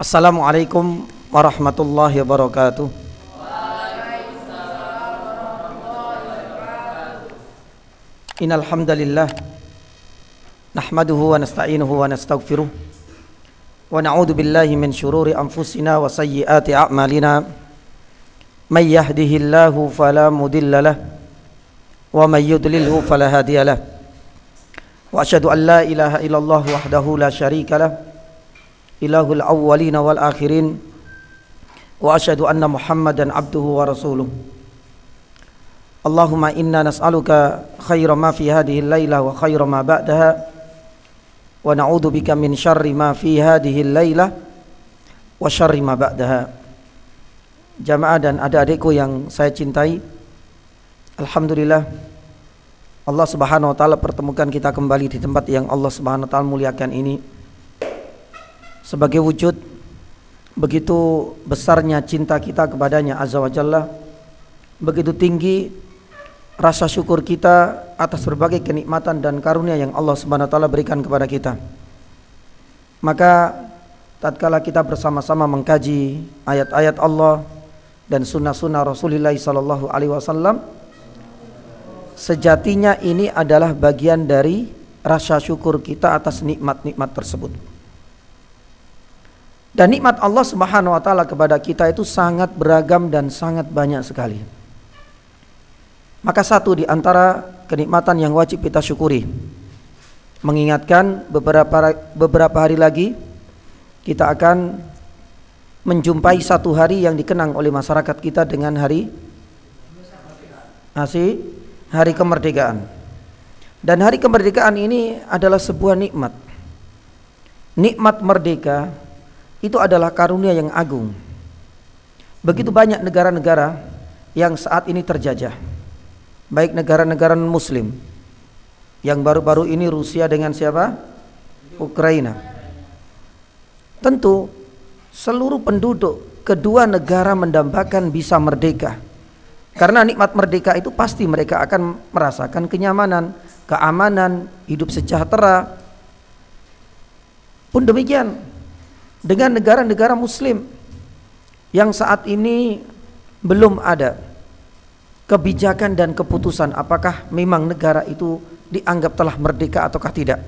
Assalamualaikum warahmatullahi wabarakatuh. Innal hamdalillah nahmaduhu wa nasta'inuhu wa nastaghfiruh wa na'udzu billahi min shururi anfusina wa sayyiati a'malina. May yahdihillahu fala mudilla lahu wa may yudlilhu fala hadiya lahu. Wa asyhadu an la ilaha illallah wahdahu la syarika lahu ilahul awwalin wal akhirin wa asyhadu anna Muhammadan abduhu wa rasuluh. Allahumma inna nas'aluka khaira ma fi hadhihi al-laila wa khaira ma ba'daha wa na'udzu bika min syarri ma fi hadhihi al-laila wa syarri ma ba'daha. Jamaah dan adik-adikku yang saya cintai, alhamdulillah Allah Subhanahu wa taala pertemukan kita kembali di tempat yang Allah Subhanahu wa taala muliakan ini sebagai wujud begitu besarnya cinta kita kepadanya Azza wa Jalla, begitu tinggi rasa syukur kita atas berbagai kenikmatan dan karunia yang Allah Subhanahu wa taala berikan kepada kita. Maka tatkala kita bersama-sama mengkaji ayat-ayat Allah dan sunnah-sunnah Rasulullah sallallahu alaihi wasallam, sejatinya ini adalah bagian dari rasa syukur kita atas nikmat-nikmat tersebut. Dan nikmat Allah Subhanahu wa taala kepada kita itu sangat beragam dan sangat banyak sekali. Maka satu di antara kenikmatan yang wajib kita syukuri, mengingatkan beberapa hari lagi kita akan menjumpai satu hari yang dikenang oleh masyarakat kita dengan hari kemerdekaan. Dan hari kemerdekaan ini adalah sebuah nikmat. Nikmat merdeka itu adalah karunia yang agung. Begitu banyak negara-negara yang saat ini terjajah, baik negara-negara muslim, yang baru-baru ini Rusia dengan siapa? Ukraina. Tentu seluruh penduduk kedua negara mendambakan bisa merdeka, karena nikmat merdeka itu pasti mereka akan merasakan kenyamanan, keamanan, hidup sejahtera. Pun demikian dengan negara-negara muslim yang saat ini belum ada kebijakan dan keputusan apakah memang negara itu dianggap telah merdeka ataukah tidak.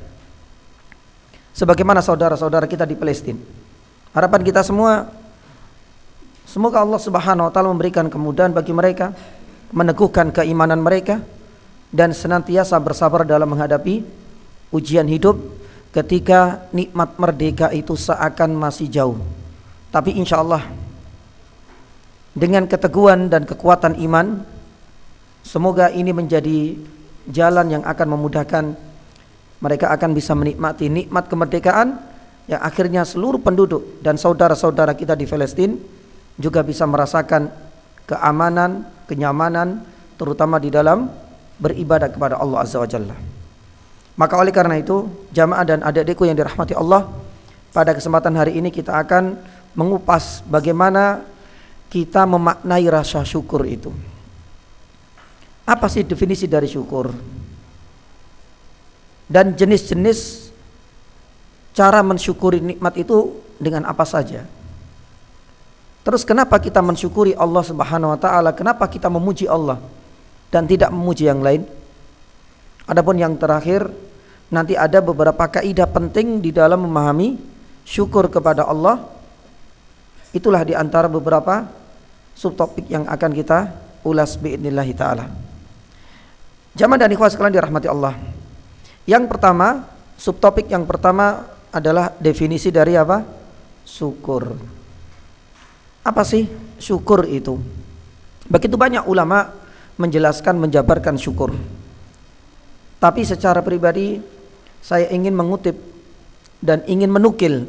Sebagaimana saudara-saudara kita di Palestina, harapan kita semua, semoga Allah Subhanahu wa taala memberikan kemudahan bagi mereka, meneguhkan keimanan mereka, dan senantiasa bersabar dalam menghadapi ujian hidup ketika nikmat merdeka itu seakan masih jauh. Tapi insya Allah dengan keteguhan dan kekuatan iman, semoga ini menjadi jalan yang akan memudahkan mereka akan bisa menikmati nikmat kemerdekaan, yang akhirnya seluruh penduduk dan saudara-saudara kita di Palestina juga bisa merasakan keamanan, kenyamanan, terutama di dalam beribadah kepada Allah Azza wa Jalla. Maka oleh karena itu, jamaah dan adik-adikku yang dirahmati Allah, pada kesempatan hari ini kita akan mengupas bagaimana kita memaknai rasa syukur itu. Apa sih definisi dari syukur? Dan jenis-jenis cara mensyukuri nikmat itu dengan apa saja? Terus kenapa kita mensyukuri Allah Subhanahu wa taala? Kenapa kita memuji Allah dan tidak memuji yang lain? Adapun yang terakhir, nanti ada beberapa kaidah penting di dalam memahami syukur kepada Allah. Itulah di antara beberapa subtopik yang akan kita ulas biidznillah taala. Jamaah dan ikhwah sekalian dirahmati Allah. Yang pertama, subtopik yang pertama adalah definisi dari apa? Syukur. Apa sih syukur itu? Begitu banyak ulama menjelaskan, menjabarkan syukur. Tapi secara pribadi saya ingin mengutip dan ingin menukil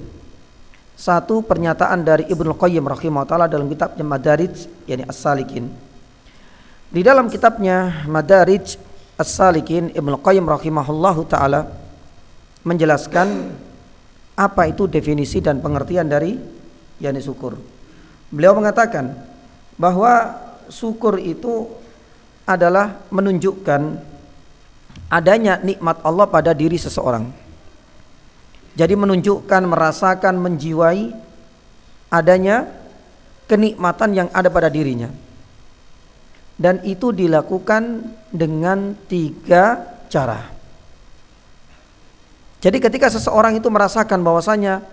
satu pernyataan dari Ibnu Qayyim rahimahullah taala dalam kitabnya Madarij, yakni As-Salikin. Di dalam kitabnya Madarij As-Salikin, Ibnu Qayyim rahimahullah taala menjelaskan apa itu definisi dan pengertian dari yakni syukur. Beliau mengatakan bahwa syukur itu adalah menunjukkan adanya nikmat Allah pada diri seseorang. Jadi menunjukkan, merasakan, menjiwai adanya kenikmatan yang ada pada dirinya. Dan itu dilakukan dengan 3 cara. Jadi ketika seseorang itu merasakan bahwasanya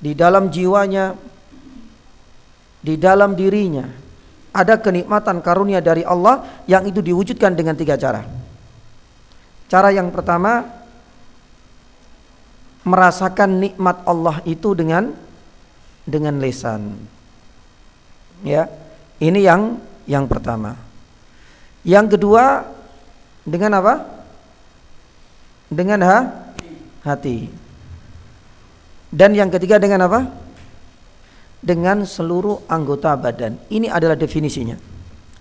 di dalam jiwanya, di dalam dirinya ada kenikmatan karunia dari Allah, yang itu diwujudkan dengan 3 cara. Cara yang pertama, merasakan nikmat Allah itu dengan lisan. Ya, ini yang pertama. Yang kedua, dengan apa? Dengan hati. Dan yang ketiga dengan apa? Dengan seluruh anggota badan. Ini adalah definisinya.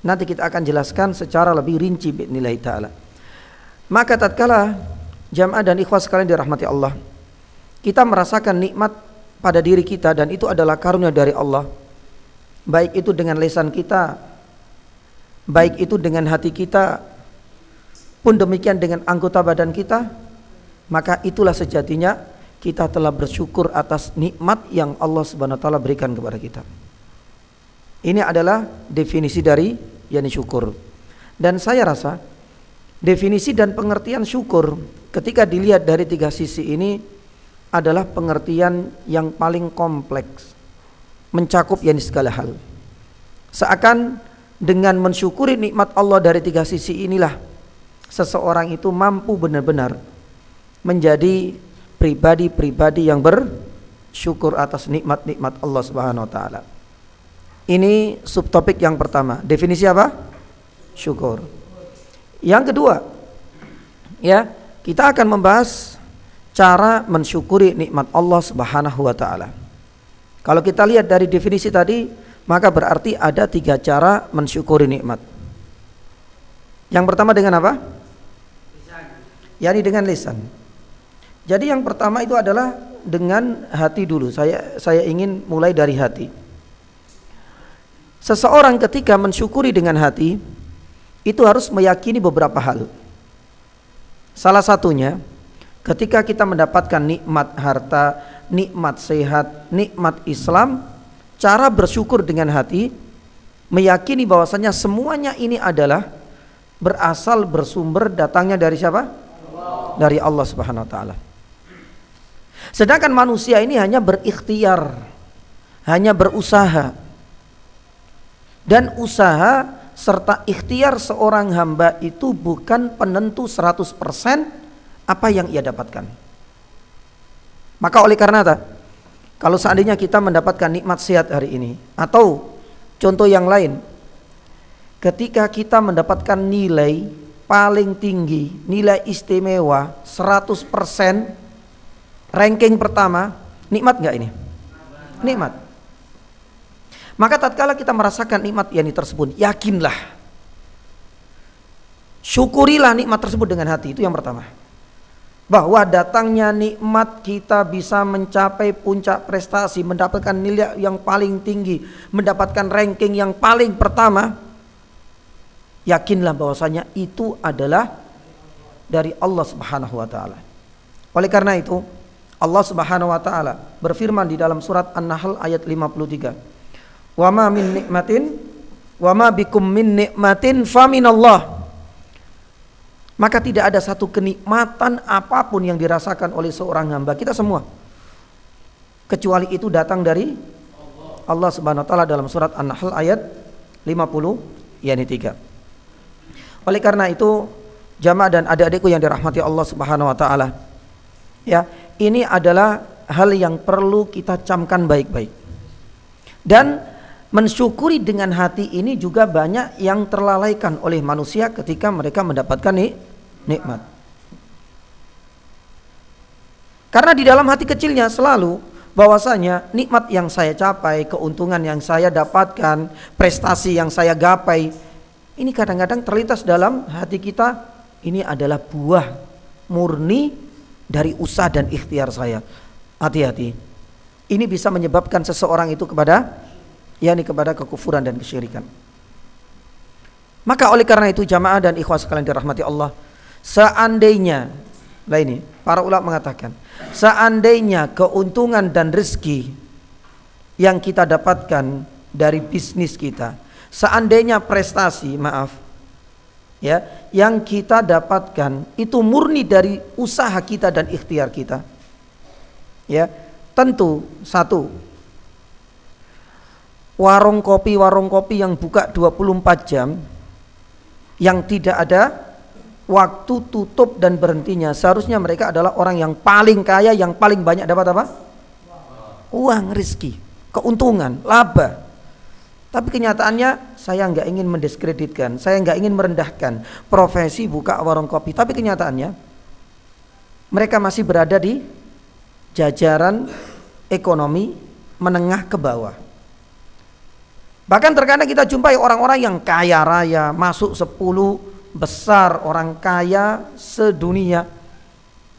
Nanti kita akan jelaskan secara lebih rinci bi'idznillah ta'ala. Maka tatkala jamaah dan ikhwah sekalian dirahmati Allah, kita merasakan nikmat pada diri kita, dan itu adalah karunia dari Allah. Baik itu dengan lisan kita, baik itu dengan hati kita, pun demikian dengan anggota badan kita, maka itulah sejatinya kita telah bersyukur atas nikmat yang Allah Subhanahu wa taala berikan kepada kita. Ini adalah definisi dari yakni syukur. Dan saya rasa definisi dan pengertian syukur ketika dilihat dari 3 sisi ini adalah pengertian yang paling kompleks, mencakup yakni segala hal. Seakan dengan mensyukuri nikmat Allah dari 3 sisi inilah seseorang itu mampu benar-benar menjadi pribadi-pribadi yang bersyukur atas nikmat-nikmat Allah Subhanahu wa taala. Ini subtopik yang pertama. Definisi apa? Syukur. Yang kedua, ya, kita akan membahas cara mensyukuri nikmat Allah Subhanahu wa taala. Kalau kita lihat dari definisi tadi, maka berarti ada 3 cara mensyukuri nikmat. Yang pertama dengan apa? Lisan. Yani dengan lisan. Jadi yang pertama itu adalah dengan hati dulu. Saya ingin mulai dari hati. Seseorang ketika mensyukuri dengan hati, itu harus meyakini beberapa hal. Salah satunya, ketika kita mendapatkan nikmat harta, nikmat sehat, nikmat Islam, cara bersyukur dengan hati, meyakini bahwasanya semuanya ini adalah berasal, bersumber, datangnya dari siapa? Allah. Dari Allah Subhanahu wa taala. Sedangkan manusia ini hanya berikhtiar, hanya berusaha. Dan usaha serta ikhtiar seorang hamba itu bukan penentu 100% apa yang ia dapatkan. Maka oleh karena itu, kalau seandainya kita mendapatkan nikmat sehat hari ini, atau contoh yang lain, ketika kita mendapatkan nilai paling tinggi, nilai istimewa 100%, ranking pertama, nikmat nggak ini? Nikmat. Maka tatkala kita merasakan nikmat yang tersebut, yakinlah, syukurilah nikmat tersebut dengan hati. Itu yang pertama. Bahwa datangnya nikmat kita bisa mencapai puncak prestasi, mendapatkan nilai yang paling tinggi, mendapatkan ranking yang paling pertama, yakinlah bahwasanya itu adalah dari Allah Subhanahu wa taala. Oleh karena itu, Allah Subhanahu wa taala berfirman di dalam surat An-Nahl ayat 53. Wa ma min nikmatin wa ma bikum min nikmatin fa minallah. Maka tidak ada satu kenikmatan apapun yang dirasakan oleh seorang hamba kita semua, kecuali itu datang dari Allah Subhanahu wa taala dalam surat An-Nahl ayat 50 yakni 3. Oleh karena itu, jamaah dan adik-adikku yang dirahmati Allah Subhanahu wa taala, ya, ini adalah hal yang perlu kita camkan baik-baik. Dan mensyukuri dengan hati ini juga banyak yang terlalaikan oleh manusia ketika mereka mendapatkan nikmat. Karena di dalam hati kecilnya selalu bahwasanya nikmat yang saya capai, keuntungan yang saya dapatkan, prestasi yang saya gapai, ini kadang-kadang terlintas dalam hati kita, ini adalah buah murni dari usaha dan ikhtiar saya. Hati-hati. Ini bisa menyebabkan seseorang itu kepada kekufuran dan kesyirikan. Maka oleh karena itu, jamaah dan ikhwah sekalian dirahmati Allah, seandainya, lah ini para ulama mengatakan, seandainya keuntungan dan rezeki yang kita dapatkan dari bisnis kita, seandainya prestasi, maaf ya, yang kita dapatkan itu murni dari usaha kita dan ikhtiar kita, ya, tentu satu, warung kopi yang buka 24 jam, yang tidak ada waktu tutup dan berhentinya, seharusnya mereka adalah orang yang paling kaya, yang paling banyak dapat apa? Uang, rezeki, keuntungan, laba. Tapi kenyataannya saya nggak ingin mendiskreditkan, saya nggak ingin merendahkan profesi buka warung kopi. Tapi kenyataannya mereka masih berada di jajaran ekonomi menengah ke bawah. Bahkan terkadang kita jumpai orang-orang yang kaya raya, masuk 10 besar orang kaya sedunia.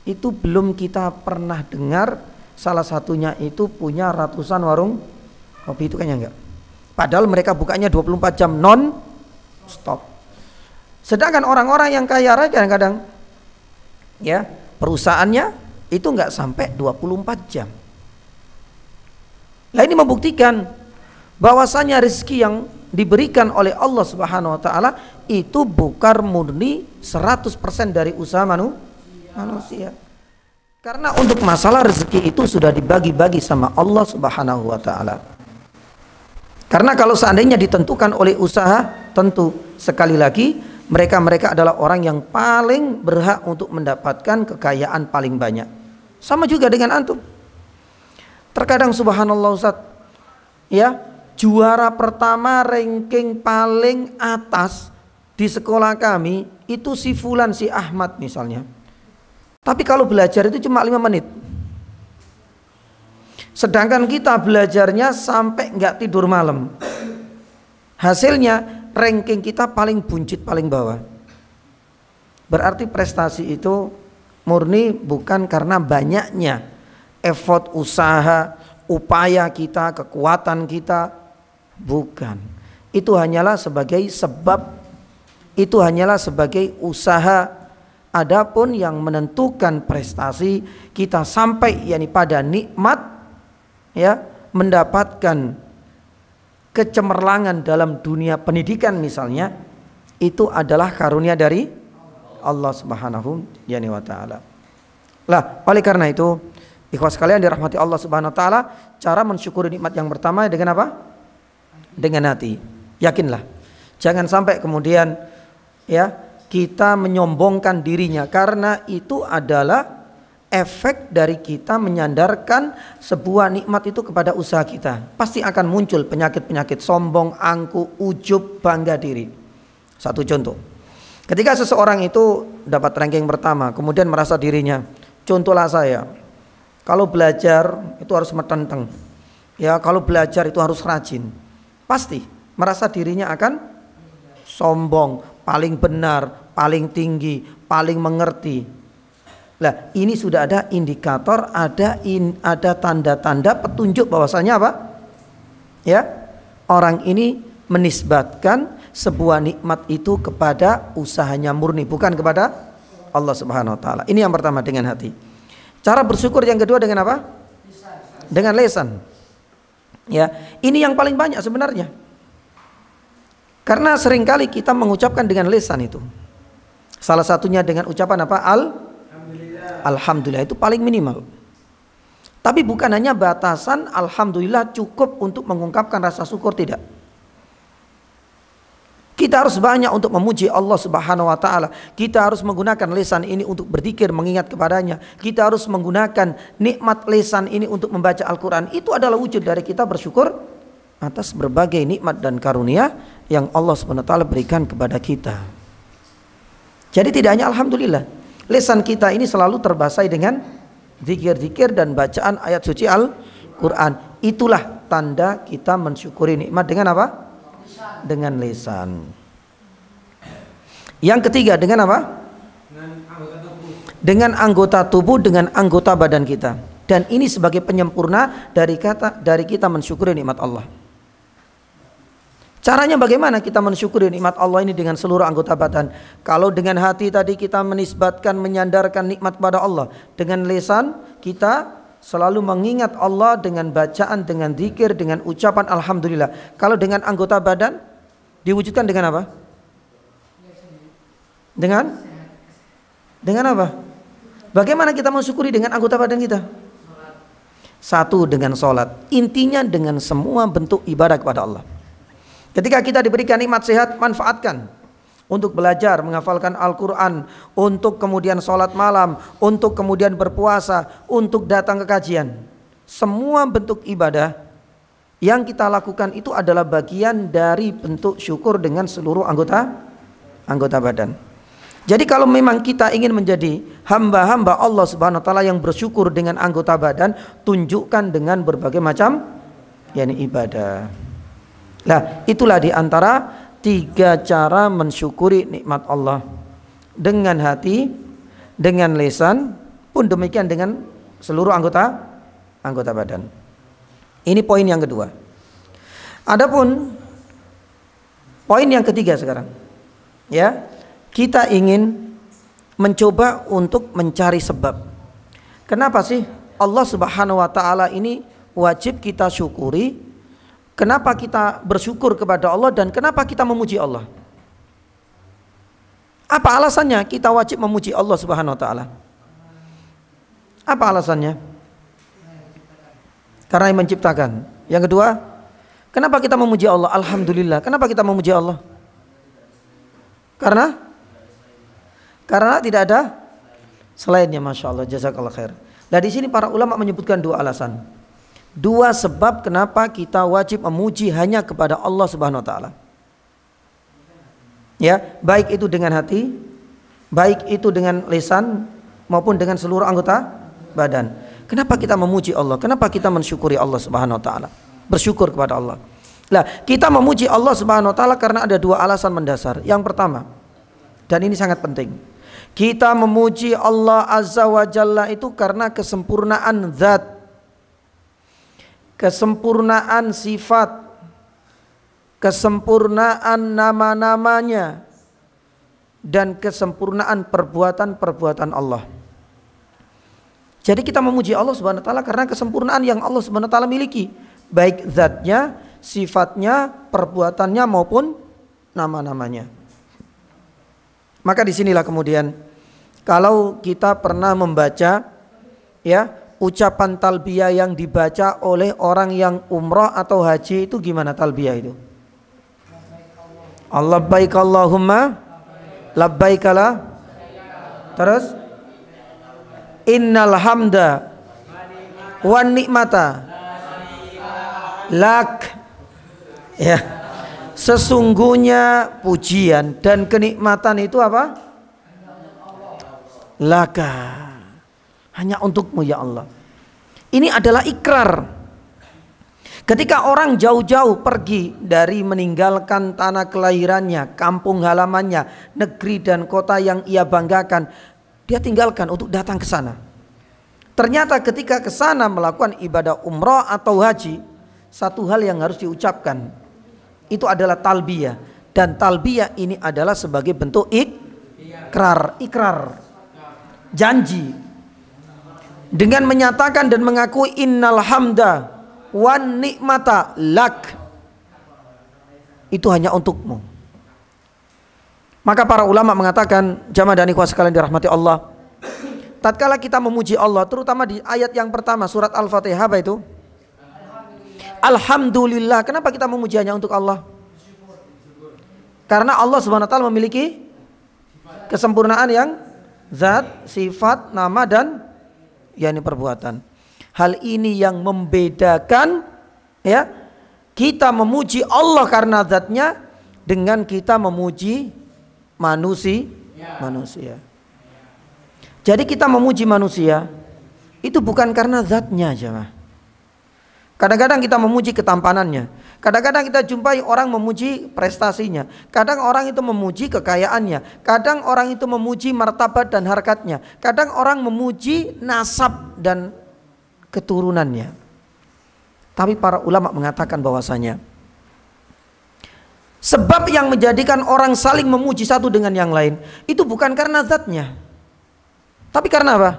Itu belum kita pernah dengar salah satunya itu punya ratusan warung kopi, itu kayaknya enggak. Padahal mereka bukanya 24 jam non stop. Sedangkan orang-orang yang kaya raya kadang-kadang ya, perusahaannya itu enggak sampai 24 jam. Nah, ini membuktikan bahwasanya rezeki yang diberikan oleh Allah Subhanahu wa taala itu bukan murni 100% dari usaha manusia. Karena untuk masalah rezeki itu sudah dibagi-bagi sama Allah Subhanahu wa taala. Karena kalau seandainya ditentukan oleh usaha, tentu sekali lagi mereka adalah orang yang paling berhak untuk mendapatkan kekayaan paling banyak. Sama juga dengan antum. Terkadang subhanallah Ustaz, ya, juara pertama ranking paling atas di sekolah kami itu si Fulan, si Ahmad misalnya. Tapi kalau belajar itu cuma 5 menit. Sedangkan kita belajarnya sampai nggak tidur malam. Hasilnya ranking kita paling buncit, paling bawah. Berarti prestasi itu murni bukan karena banyaknya effort, usaha, upaya kita, kekuatan kita, bukan. Itu hanyalah sebagai sebab, itu hanyalah sebagai usaha. Adapun yang menentukan prestasi kita sampai yakni pada nikmat, ya, mendapatkan kecemerlangan dalam dunia pendidikan misalnya, itu adalah karunia dari Allah Subhanahu wa taala. Lah, oleh karena itu ikhwas sekalian dirahmati Allah Subhanahu wa taala, cara mensyukuri nikmat yang pertama dengan apa? Dengan hati. Yakinlah. Jangan sampai kemudian ya kita menyombongkan dirinya, karena itu adalah efek dari kita menyandarkan sebuah nikmat itu kepada usaha kita. Pasti akan muncul penyakit-penyakit sombong, angkuh, ujub, bangga diri. Satu contoh. Ketika seseorang itu dapat ranking pertama, kemudian merasa dirinya, contohlah saya, kalau belajar itu harus metenteng, ya, kalau belajar itu harus rajin, pasti merasa dirinya akan sombong, paling benar, paling tinggi, paling mengerti. Lah, ini sudah ada indikator, ada tanda-tanda petunjuk bahwasanya apa? Ya, orang ini menisbatkan sebuah nikmat itu kepada usahanya murni, bukan kepada Allah Subhanahu wa taala. Ini yang pertama, dengan hati. Cara bersyukur yang kedua dengan apa? Dengan lisan. Ya, ini yang paling banyak sebenarnya. Karena seringkali kita mengucapkan dengan lisan itu. Salah satunya dengan ucapan apa? Alhamdulillah, itu paling minimal. Tapi bukan hanya batasan alhamdulillah cukup untuk mengungkapkan rasa syukur, tidak. Kita harus banyak untuk memuji Allah Subhanahu wa taala. Kita harus menggunakan lisan ini untuk berzikir, mengingat kepadanya. Kita harus menggunakan nikmat lisan ini untuk membaca Al-Qur'an. Itu adalah wujud dari kita bersyukur atas berbagai nikmat dan karunia yang Allah Subhanahu wa taala berikan kepada kita. Jadi tidak hanya alhamdulillah, lisan kita ini selalu terbasai dengan zikir-zikir dan bacaan ayat suci Al-Qur'an. Itulah tanda kita mensyukuri nikmat dengan apa? Dengan lisan. Yang ketiga dengan apa? Dengan anggota tubuh, dengan anggota badan kita. Dan ini sebagai penyempurna dari kita mensyukuri nikmat Allah. Caranya bagaimana kita mensyukuri nikmat Allah ini dengan seluruh anggota badan? Kalau dengan hati tadi kita menisbatkan, menyandarkan nikmat pada Allah. Dengan lisan kita selalu mengingat Allah dengan bacaan, dengan zikir, dengan ucapan alhamdulillah. Kalau dengan anggota badan diwujudkan dengan apa? Dengan apa? Bagaimana kita mensyukuri dengan anggota badan kita? Satu, dengan sholat. Intinya dengan semua bentuk ibadah kepada Allah. Ketika kita diberikan nikmat sehat, manfaatkan untuk belajar, menghafalkan Al-Quran, untuk kemudian sholat malam, untuk kemudian berpuasa, untuk datang ke kajian. Semua bentuk ibadah yang kita lakukan itu adalah bagian dari bentuk syukur dengan seluruh anggota badan. Jadi kalau memang kita ingin menjadi hamba-hamba Allah Subhanahu wa taala yang bersyukur dengan anggota badan, tunjukkan dengan berbagai macam ibadah. Nah, itulah di antara 3 cara mensyukuri nikmat Allah. Dengan hati, dengan lisan, pun demikian dengan seluruh anggota badan. Ini poin yang kedua. Adapun poin yang ketiga sekarang. Ya. Kita ingin mencoba untuk mencari sebab. Kenapa sih Allah Subhanahu wa taala ini wajib kita syukuri? Kenapa kita bersyukur kepada Allah dan kenapa kita memuji Allah? Apa alasannya kita wajib memuji Allah Subhanahu wa taala? Apa alasannya? Karena yang menciptakan. Yang kedua, kenapa kita memuji Allah? Alhamdulillah. Kenapa kita memuji Allah? Karena tidak ada selainnya. Masya Allah, jazakallah khair. Nah, di sini para ulama menyebutkan 2 alasan, 2 sebab kenapa kita wajib memuji hanya kepada Allah Subhanahu wa taala. Ya, baik itu dengan hati, baik itu dengan lisan maupun dengan seluruh anggota badan. Kenapa kita memuji Allah? Kenapa kita mensyukuri Allah Subhanahu wa taala? Bersyukur kepada Allah. Nah, kita memuji Allah Subhanahu wa taala karena ada 2 alasan mendasar. Yang pertama, dan ini sangat penting. Kita memuji Allah Azza wa Jalla itu karena kesempurnaan zat, kesempurnaan sifat, kesempurnaan nama-namanya, dan kesempurnaan perbuatan-perbuatan Allah. Jadi kita memuji Allah Subhanahu wa taala karena kesempurnaan yang Allah Subhanahu wa taala miliki, baik zatnya, sifatnya, perbuatannya maupun nama-namanya. Maka disinilah kemudian kalau kita pernah membaca ucapan talbiyah yang dibaca oleh orang yang umrah atau haji, itu gimana talbiyah itu? Labbaik Allahumma labbaik la. Terus innal hamda wan ni'mata lak. Ya. Sesungguhnya pujian dan kenikmatan itu apa? Laka. Hanya untukmu ya Allah. Ini adalah ikrar. Ketika orang jauh-jauh pergi dari meninggalkan tanah kelahirannya, kampung halamannya, negeri dan kota yang ia banggakan, dia tinggalkan untuk datang ke sana. Ternyata ketika ke sana melakukan ibadah umrah atau haji, satu hal yang harus diucapkan, itu adalah talbiyah. Dan talbiyah ini adalah sebagai bentuk ikrar, janji, dengan menyatakan dan mengakui innal hamda wan ni'mata lak, itu hanya untukmu. Maka para ulama mengatakan, jamaah dan ikhwah sekalian dirahmati Allah, tatkala kita memuji Allah, terutama di ayat yang pertama surat Al-Fatihah, apa itu? Alhamdulillah. Kenapa kita memuji hanya untuk Allah? Karena Allah Subhanahu wa taala memiliki kesempurnaan yang zat, sifat, nama dan perbuatan. Hal ini yang membedakan kita memuji Allah karena zatnya dengan kita memuji manusia. Jadi kita memuji manusia itu bukan karena zatnya, jemaah. Kadang-kadang kita memuji ketampanannya, kadang-kadang kita jumpai orang memuji prestasinya, kadang orang itu memuji kekayaannya, kadang orang itu memuji martabat dan harkatnya, kadang orang memuji nasab dan keturunannya. Tapi para ulama mengatakan bahwasanya sebab yang menjadikan orang saling memuji satu dengan yang lain itu bukan karena zatnya, tapi karena apa?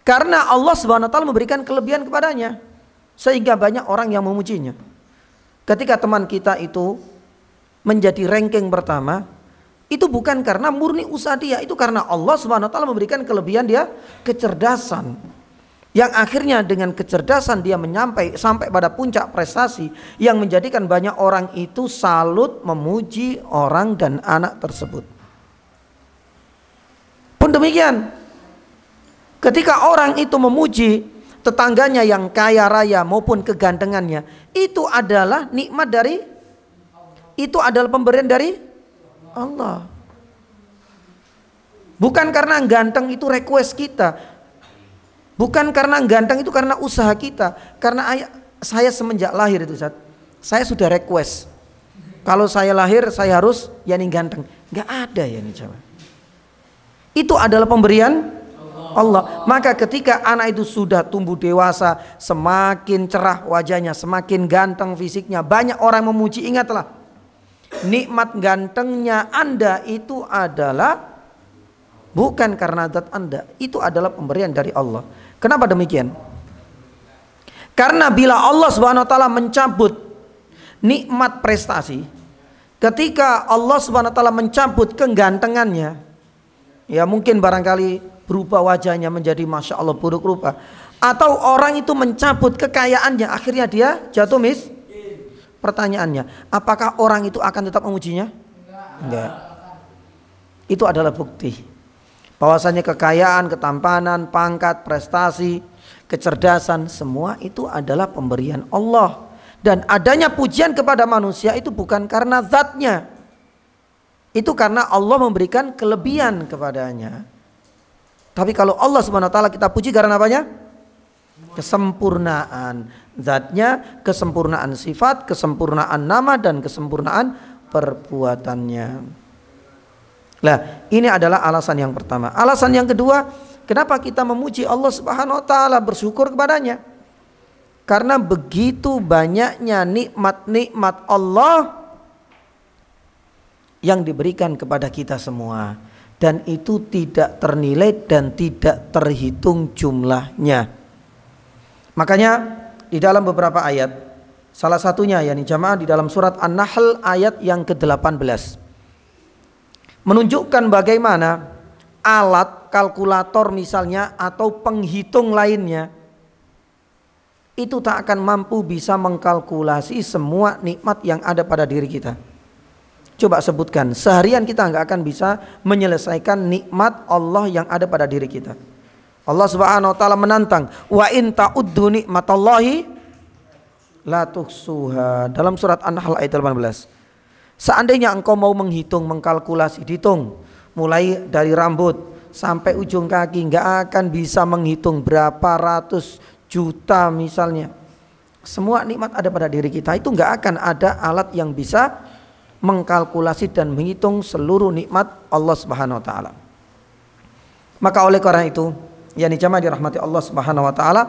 Karena Allah Subhanahu wa taala memberikan kelebihan kepadanya sehingga banyak orang yang memujinya. Ketika teman kita itu menjadi ranking pertama, itu bukan karena murni usaha dia, itu karena Allah Subhanahu wa taala memberikan kelebihan dia, kecerdasan. Yang akhirnya dengan kecerdasan dia sampai pada puncak prestasi yang menjadikan banyak orang itu salut memuji orang dan anak tersebut. Pun demikian, ketika orang itu memuji tetangganya yang kaya raya maupun kegantengannya, itu adalah nikmat itu adalah pemberian dari Allah. Bukan karena ganteng itu request kita, bukan karena ganteng itu karena usaha kita. Karena saya semenjak lahir itu saya sudah request, kalau saya lahir saya harus yani ganteng. Nggak ada yani coba. Itu adalah pemberian Allah. Maka ketika anak itu sudah tumbuh dewasa, semakin cerah wajahnya, semakin ganteng fisiknya, banyak orang memuji. Ingatlah, nikmat gantengnya Anda itu adalah bukan karena zat Anda, itu adalah pemberian dari Allah. Kenapa demikian? Karena bila Allah Subhanahu wa taala mencabut nikmat prestasi, ketika Allah Subhanahu wa taala mencabut kegantengannya, ya mungkin barangkali berubah wajahnya menjadi masya Allah buruk rupa, atau orang itu mencabut kekayaannya, akhirnya dia jatuh pertanyaannya, apakah orang itu akan tetap memujinya? Enggak. Itu adalah bukti bahwasanya kekayaan, ketampanan, pangkat, prestasi, kecerdasan, semua itu adalah pemberian Allah. Dan adanya pujian kepada manusia itu bukan karena zatnya, itu karena Allah memberikan kelebihan kepadanya. Tapi kalau Allah Subhanahu wa taala kita puji karena apanya? Kesempurnaan zatnya, kesempurnaan sifat, kesempurnaan nama, dan kesempurnaan perbuatannya. Nah, ini adalah alasan yang pertama. Alasan yang kedua, kenapa kita memuji Allah Subhanahu wa taala, bersyukur kepadanya? Karena begitu banyaknya nikmat-nikmat Allah yang diberikan kepada kita semua, dan itu tidak ternilai dan tidak terhitung jumlahnya. Makanya di dalam beberapa ayat, salah satunya yakni jamaah di dalam surat An-Nahl ayat yang ke-18, menunjukkan bagaimana alat kalkulator misalnya atau penghitung lainnya itu tak akan mampu bisa mengkalkulasi semua nikmat yang ada pada diri kita. Coba sebutkan, seharian kita nggak akan bisa menyelesaikan nikmat Allah yang ada pada diri kita. Allah Subhanahu wa taala menantang, wa in ta'uddu nikmatallahi la tuhsuha, dalam surat An-Nahl ayat 18. Seandainya engkau mau menghitung, mengkalkulasi, dihitung mulai dari rambut sampai ujung kaki, nggak akan bisa menghitung berapa ratus juta misalnya. Semua nikmat ada pada diri kita, itu nggak akan ada alat yang bisa mengkalkulasi dan menghitung seluruh nikmat Allah Subhanahu wa taala. Maka oleh karena itu, yakni jamaah dirahmati Allah Subhanahu wa taala,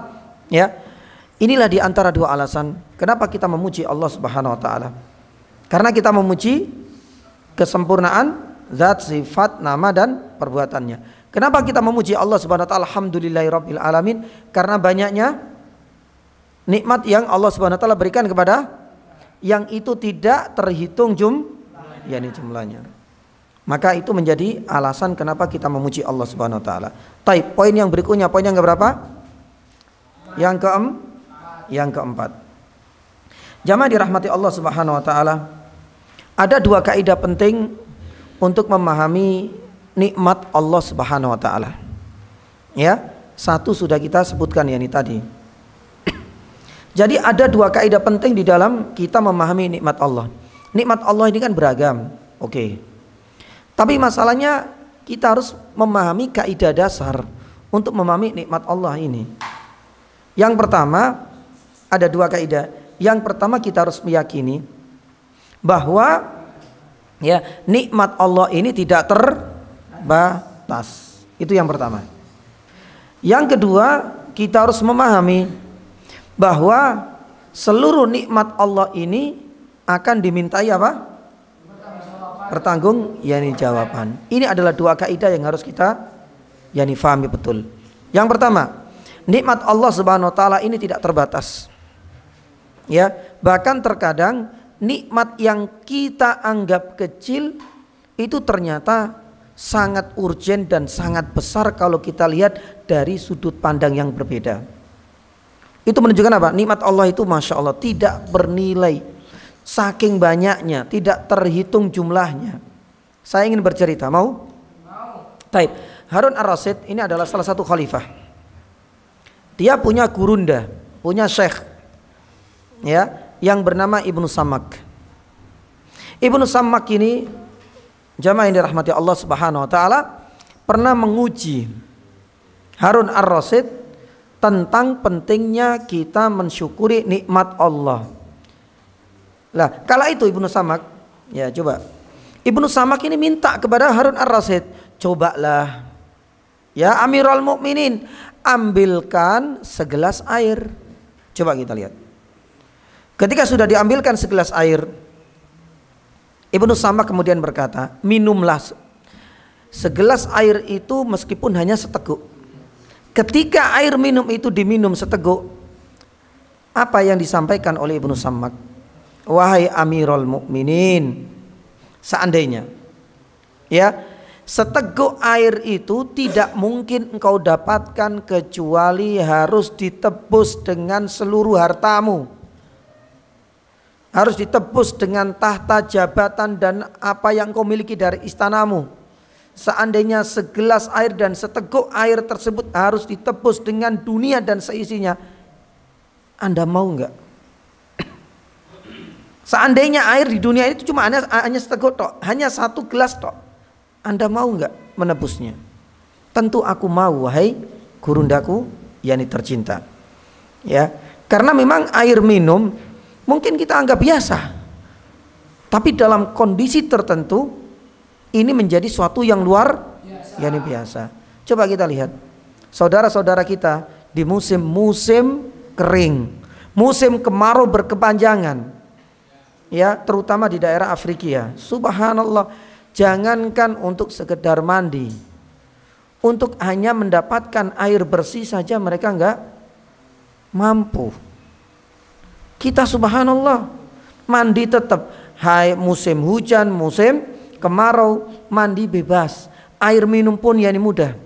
ya. Inilah di antara dua alasan kenapa kita memuji Allah Subhanahu wa taala. Karena kita memuji kesempurnaan zat, sifat, nama, dan perbuatannya. Kenapa kita memuji Allah Subhanahu wa taala? Alhamdulillahirabbil alamin, karena banyaknya nikmat yang Allah Subhanahu wa taala berikan kepada yang itu tidak terhitung yakni jumlahnya. Maka itu menjadi alasan kenapa kita memuji Allah Subhanahu wa taala. Baik, poin yang berikutnya, poin yang keberapa? Yang keempat. Jamaah dirahmati Allah Subhanahu wa taala, ada dua kaidah penting untuk memahami nikmat Allah Subhanahu wa taala. Ya, satu sudah kita sebutkan yakni tadi. Jadi ada dua kaidah penting di dalam kita memahami nikmat Allah. Nikmat Allah ini kan beragam, oke. Tapi masalahnya kita harus memahami kaidah dasar untuk memahami nikmat Allah ini. Yang pertama, ada dua kaidah. Yang pertama, kita harus meyakini bahwa ya nikmat Allah ini tidak terbatas. Itu yang pertama. Yang kedua, kita harus memahami bahwa seluruh nikmat Allah ini akan dimintai apa? Pertanggung yakni jawaban. Ini adalah dua kaidah yang harus kita yakni fahami betul. Yang pertama, Nikmat Allah Subhanahu wa taala ini tidak terbatas. Ya, bahkan terkadang nikmat yang kita anggap kecil itu ternyata sangat urgen dan sangat besar kalau kita lihat dari sudut pandang yang berbeda. Itu menunjukkan apa? Nikmat Allah itu Masya Allah tidak bernilai, saking banyaknya, tidak terhitung jumlahnya. Saya ingin bercerita, mau? Taib. Harun ar-Rasyid ini adalah salah satu khalifah. Dia punya gurunda, punya syekh, ya, yang bernama Ibnu Samak. Ibnu Samak ini, jamaah yang dirahmati Allah Subhanahu wa taala, pernah menguji Harun ar-Rasyid tentang pentingnya kita mensyukuri nikmat Allah. Lah, kala itu Ibnu Samak, ya coba. Ibnu Samak ini minta kepada Harun ar-Rasyid, cobalah ya Amirul Mukminin, ambilkan segelas air. Coba kita lihat. Ketika sudah diambilkan segelas air, Ibnu Samak kemudian berkata, minumlah segelas air itu meskipun hanya seteguk. Ketika air minum itu diminum seteguk, apa yang disampaikan oleh Ibnu Samak? Wahai Amirul Mukminin, seandainya ya seteguk air itu tidak mungkin engkau dapatkan kecuali harus ditebus dengan seluruh hartamu, harus ditebus dengan tahta, jabatan, dan apa yang kau miliki dari istanamu. Seandainya segelas air dan seteguk air tersebut harus ditebus dengan dunia dan seisinya, Anda mau enggak? Seandainya air di dunia itu cuma hanya seteguk tok, hanya satu gelas tok, Anda mau enggak menebusnya? Tentu aku mau, wahai gurundaku yakni tercinta. Ya, karena memang air minum mungkin kita anggap biasa, tapi dalam kondisi tertentu ini menjadi suatu yang luar biasa. Coba kita lihat saudara-saudara kita di musim kering, musim kemarau berkepanjangan, ya, terutama di daerah Afrika. Subhanallah, jangankan untuk sekedar mandi, untuk hanya mendapatkan air bersih saja mereka enggak mampu. Kita subhanallah mandi tetap, hai musim hujan, musim kemarau, mandi bebas, air minum pun yani mudah.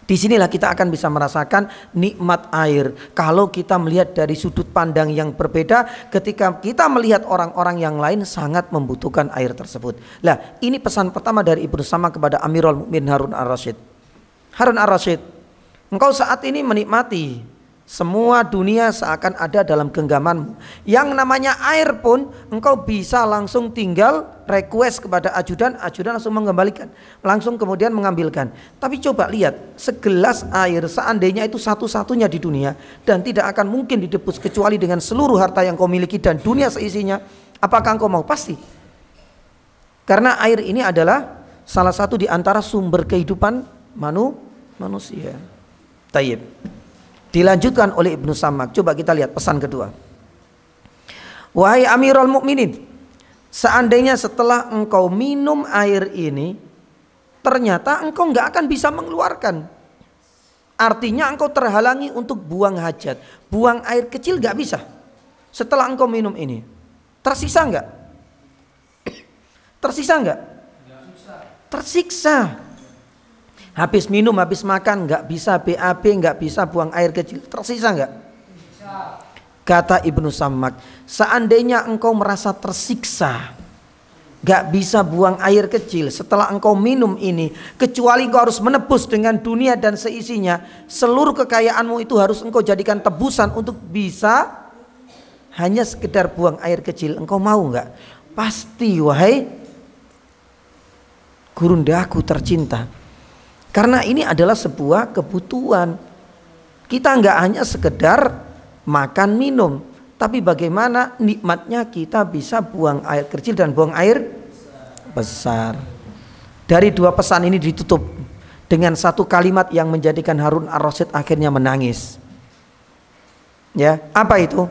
Disinilah kita akan bisa merasakan nikmat air kalau kita melihat dari sudut pandang yang berbeda, ketika kita melihat orang-orang yang lain sangat membutuhkan air tersebut. Lah, ini pesan pertama dari Ibnu Samak kepada Amirul Mukminin Harun ar-Rasyid. Harun ar-Rasyid, engkau saat ini menikmati semua dunia seakan ada dalam genggamanmu. Yang namanya air pun engkau bisa langsung tinggal request kepada ajudan, ajudan langsung mengembalikan, langsung kemudian mengambilkan. Tapi coba lihat, segelas air seandainya itu satu-satunya di dunia dan tidak akan mungkin didebus kecuali dengan seluruh harta yang kau miliki dan dunia seisinya, apakah engkau mau? Pasti. Karena air ini adalah salah satu di antara sumber kehidupan manusia. Tayyib. Dilanjutkan oleh Ibnu Samak. Coba kita lihat pesan kedua. Wahai Amirul Mukminin, seandainya setelah engkau minum air ini ternyata engkau nggak akan bisa mengeluarkan, artinya engkau terhalangi untuk buang hajat, buang air kecil nggak bisa. Setelah engkau minum ini, tersisa nggak? Tersisa nggak? Tersiksa. Habis minum, habis makan nggak bisa BAB, nggak bisa buang air kecil, tersisa nggak? Kata Ibnu Samak, seandainya engkau merasa tersiksa, nggak bisa buang air kecil setelah engkau minum ini, kecuali engkau harus menebus dengan dunia dan seisinya, seluruh kekayaanmu itu harus engkau jadikan tebusan untuk bisa hanya sekedar buang air kecil, engkau mau nggak? Pasti, wahai gurundaku tercinta. Karena ini adalah sebuah kebutuhan. Kita nggak hanya sekedar makan minum, tapi bagaimana nikmatnya kita bisa buang air kecil dan buang air besar. Dari dua pesan ini ditutup dengan satu kalimat yang menjadikan Harun ar-Rasyid akhirnya menangis. Ya, apa itu?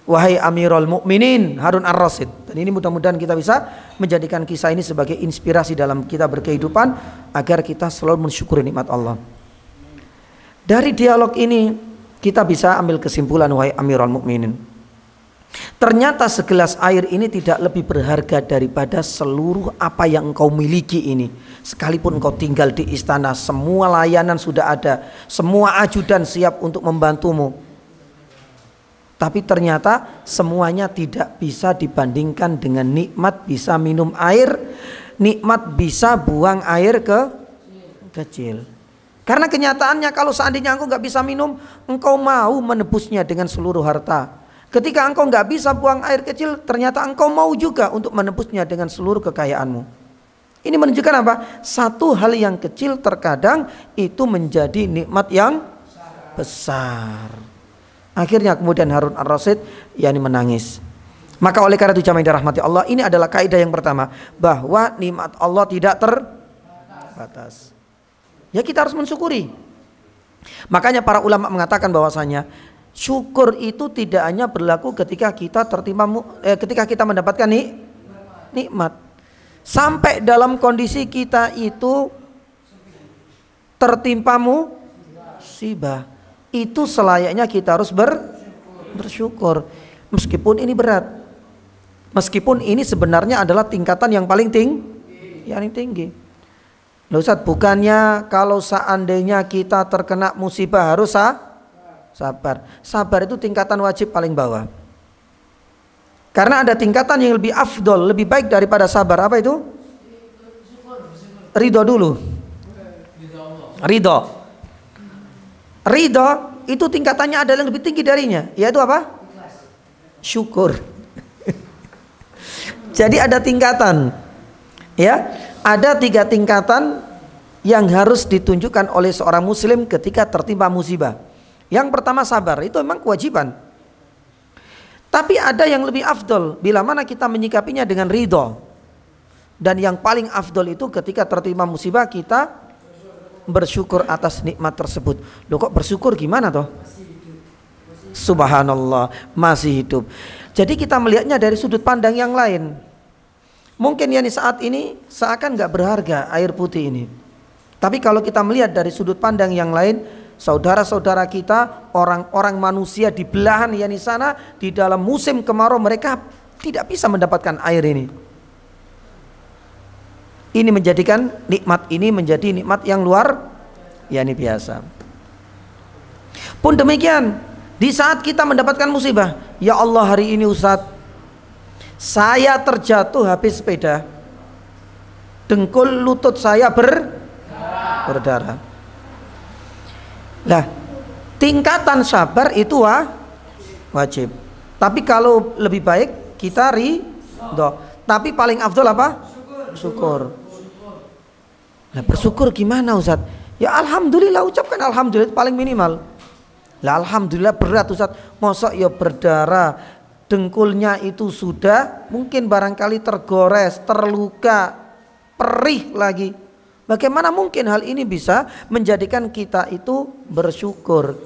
Wahai Amirul Mukminin Harun ar-Rasyid. Dan ini mudah-mudahan kita bisa menjadikan kisah ini sebagai inspirasi dalam kita berkehidupan agar kita selalu mensyukuri nikmat Allah. Dari dialog ini kita bisa ambil kesimpulan, wahai Amirul Mukminin, ternyata segelas air ini tidak lebih berharga daripada seluruh apa yang engkau miliki ini. Sekalipun engkau tinggal di istana, semua layanan sudah ada, semua ajudan siap untuk membantumu, tapi ternyata semuanya tidak bisa dibandingkan dengan nikmat bisa minum air, nikmat bisa buang air kecil. Karena kenyataannya kalau seandainya engkau nggak bisa minum, engkau mau menebusnya dengan seluruh harta. Ketika engkau nggak bisa buang air kecil, ternyata engkau mau juga untuk menebusnya dengan seluruh kekayaanmu. Ini menunjukkan apa? Satu hal yang kecil terkadang itu menjadi nikmat yang besar. Akhirnya kemudian Harun ar-Rasyid menangis. Maka oleh karena itu jamaah yang dirahmati Allah, ini adalah kaidah yang pertama, bahwa nikmat Allah tidak terbatas. Ya kita harus mensyukuri. Makanya para ulama mengatakan bahwasanya syukur itu tidak hanya berlaku ketika kita ketika kita mendapatkan nikmat. Sampai dalam kondisi kita itu tertimpa musibah, itu selayaknya kita harus bersyukur. Meskipun ini berat, meskipun ini sebenarnya adalah tingkatan yang paling tinggi. Loh Ustaz, bukannya kalau seandainya kita terkena musibah harus sabar. Sabar itu tingkatan wajib paling bawah. Karena ada tingkatan yang lebih afdol, lebih baik daripada sabar. Apa itu? Ridho dulu. Ridho itu tingkatannya ada yang lebih tinggi darinya, yaitu apa? Syukur. Jadi ada tingkatan, ya, ada 3 tingkatan yang harus ditunjukkan oleh seorang muslim ketika tertimpa musibah. Yang pertama sabar, itu memang kewajiban. Tapi ada yang lebih afdol, bila mana kita menyikapinya dengan ridho. Dan yang paling afdol itu ketika tertimpa musibah kita bersyukur atas nikmat tersebut. Loh kok bersyukur gimana toh? Subhanallah, masih hidup. Jadi kita melihatnya dari sudut pandang yang lain. Mungkin saat ini seakan gak berharga air putih ini. Tapi kalau kita melihat dari sudut pandang yang lain, saudara-saudara kita, orang-orang manusia di belahan sana, di dalam musim kemarau mereka tidak bisa mendapatkan air ini. Ini menjadikan nikmat ini menjadi nikmat yang luar biasa. Pun demikian, di saat kita mendapatkan musibah, ya Allah hari ini Ustaz, saya terjatuh habis sepeda, dengkul lutut saya berdarah. Lah, tingkatan sabar itu wajib. Tapi kalau lebih baik kita ridho. Tapi paling afdol apa? Syukur. Nah, bersyukur gimana Ustaz? Ya alhamdulillah, ucapkan alhamdulillah, itu paling minimal. Lah alhamdulillah berat Ustaz, masa ya berdarah, dengkulnya itu sudah mungkin barangkali tergores, terluka, perih lagi. Bagaimana mungkin hal ini bisa menjadikan kita itu bersyukur?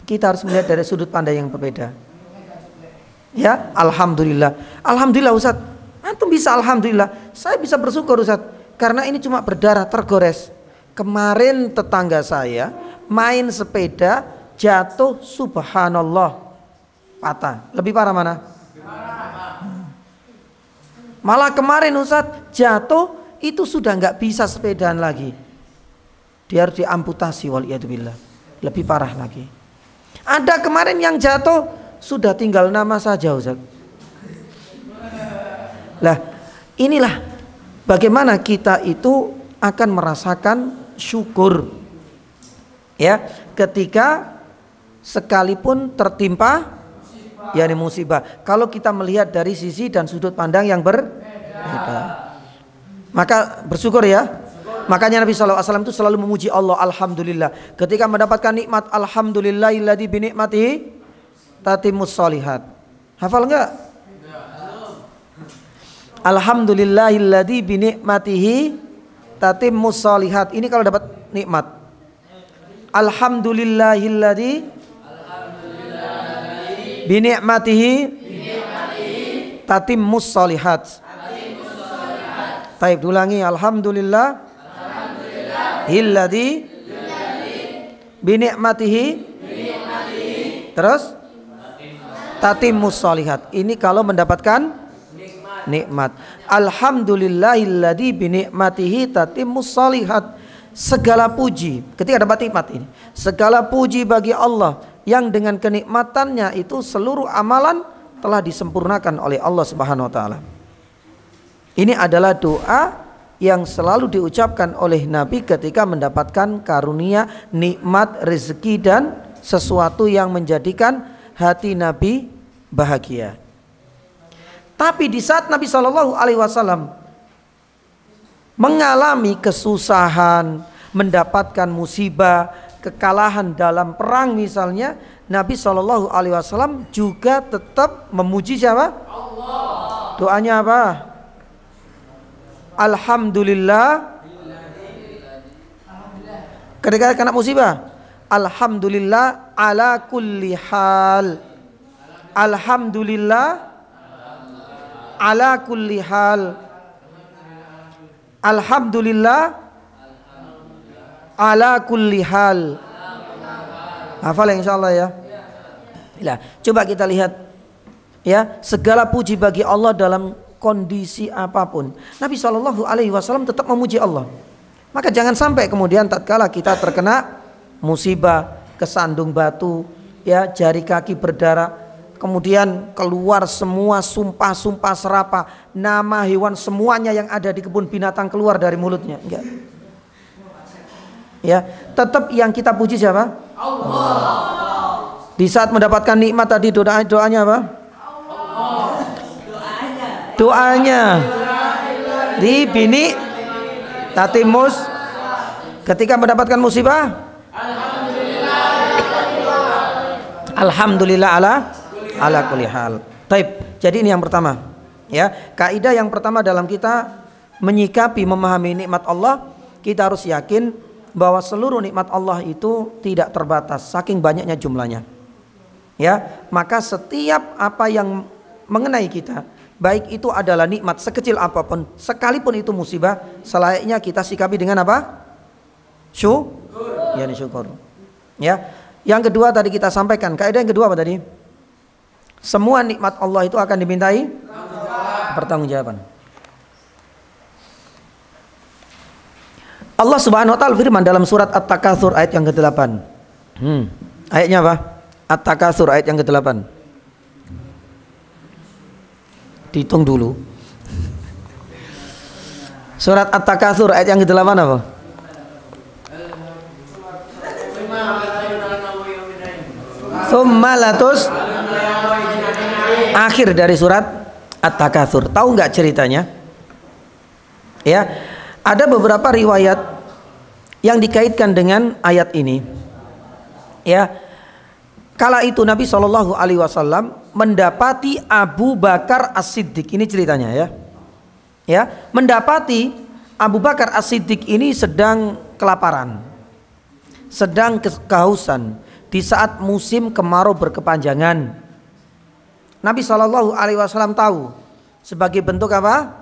Kita harus melihat dari sudut pandang yang berbeda. Ya, alhamdulillah. Alhamdulillah Ustaz, antum bisa alhamdulillah. Saya bisa bersyukur Ustaz, karena ini cuma berdarah, tergores. Kemarin tetangga saya main sepeda, jatuh, subhanallah, patah. Lebih parah mana? Malah kemarin Ustadz jatuh itu sudah nggak bisa sepedaan lagi, dia harus diamputasi, waliyadzubillah. Lebih parah lagi. Ada kemarin yang jatuh sudah tinggal nama saja Ustadz. Lah inilah bagaimana kita itu akan merasakan syukur, ya, ketika sekalipun tertimpa musibah. Kalau kita melihat dari sisi dan sudut pandang yang berbeda, maka bersyukur ya. Makanya Nabi SAW itu selalu memuji Allah, alhamdulillah. Ketika mendapatkan nikmat, alhamdulillahilladzi binikmatihi tatimmus sholihat. Hafal enggak? Alhamdulillahilladzi binikmatihi tatimmus sholihat. Ini kalau dapat nikmat. Alhamdulillahilladzi binikmatihi tatimmus sholihat. Taib, ulangi. Alhamdulillah illadzi binikmatihi. Terus tatimmus sholihat. Ini kalau mendapatkan nikmat. Alhamdulillahilladzi binikmatihi tatimmus sholihat. Segala puji ketika dapat nikmat ini, segala puji bagi Allah yang dengan kenikmatannya itu seluruh amalan telah disempurnakan oleh Allah Subhanahu wa taala. Ini adalah doa yang selalu diucapkan oleh Nabi ketika mendapatkan karunia, nikmat, rezeki dan sesuatu yang menjadikan hati Nabi bahagia. Tapi di saat Nabi Shallallahu alaihi wasallam mengalami kesusahan, mendapatkan musibah, kekalahan dalam perang misalnya, Nabi Shallallahu alaihi wasallam juga tetap memuji siapa? Allah. Doanya apa? Alhamdulillah. Ketika kena musibah, alhamdulillah ala kulli hal. Alhamdulillah ala kulli hal. Alhamdulillah ala kulli hal. Hafal ya insyaallah ya. Nah, coba kita lihat ya, segala puji bagi Allah dalam kondisi apapun. Nabi Shallallahu alaihi wasallam tetap memuji Allah. Maka jangan sampai kemudian tatkala kita terkena musibah, kesandung batu, ya, jari kaki berdarah, kemudian keluar semua sumpah-sumpah serapah, nama hewan semuanya yang ada di kebun binatang keluar dari mulutnya. Enggak. Ya, tetap yang kita puji siapa? Allah. Di saat mendapatkan nikmat tadi doanya apa? Allah. Doanya di bini tatimus. Ketika mendapatkan musibah, alhamdulillah ala kulli hal. Taib. Jadi ini yang pertama. Ya, kaidah yang pertama dalam kita menyikapi memahami nikmat Allah, kita harus yakin bahwa seluruh nikmat Allah itu tidak terbatas, saking banyaknya jumlahnya. Ya, maka setiap apa yang mengenai kita, baik itu adalah nikmat sekecil apapun, sekalipun itu musibah, selayaknya kita sikapi dengan apa? Syukur. Ya, syukur. Ya. Yang kedua tadi kita sampaikan, kaidah yang kedua apa tadi? Semua nikmat Allah itu akan dimintai pertanggungjawaban. Allah Subhanahu wa taala firman dalam surat At-Takatsur ayat yang ke-8. Ayatnya apa? At-Takatsur ayat yang ke-8. Dihitung dulu. Surat At-Takatsur ayat yang ke-8 apa? Summalatus, akhir dari surat At-Takatsur. Tahu nggak ceritanya? Ya, ada beberapa riwayat yang dikaitkan dengan ayat ini. Ya, kala itu Nabi Shallallahu alaihi wasallam mendapati Abu Bakar As-Siddiq. Ini ceritanya ya. Ya, mendapati Abu Bakar As-Siddiq ini sedang kelaparan, sedang kehausan di saat musim kemarau berkepanjangan. Nabi Shallallahu alaihi wasallam tahu, sebagai bentuk apa?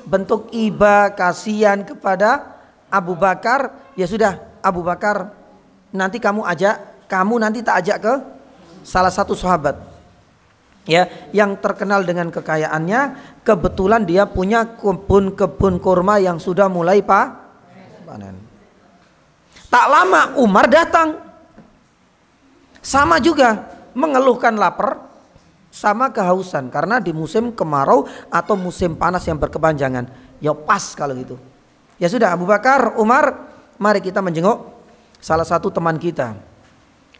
Bentuk iba kasihan kepada Abu Bakar, ya sudah Abu Bakar, nanti kamu nanti tak ajak ke salah satu sahabat, ya, yang terkenal dengan kekayaannya. Kebetulan dia punya kebun kurma yang sudah mulai panen. Tak lama Umar datang, sama juga mengeluhkan lapar sama kehausan karena di musim kemarau atau musim panas yang berkepanjangan. Ya pas kalau gitu. Ya sudah Abu Bakar, Umar, mari kita menjenguk salah satu teman kita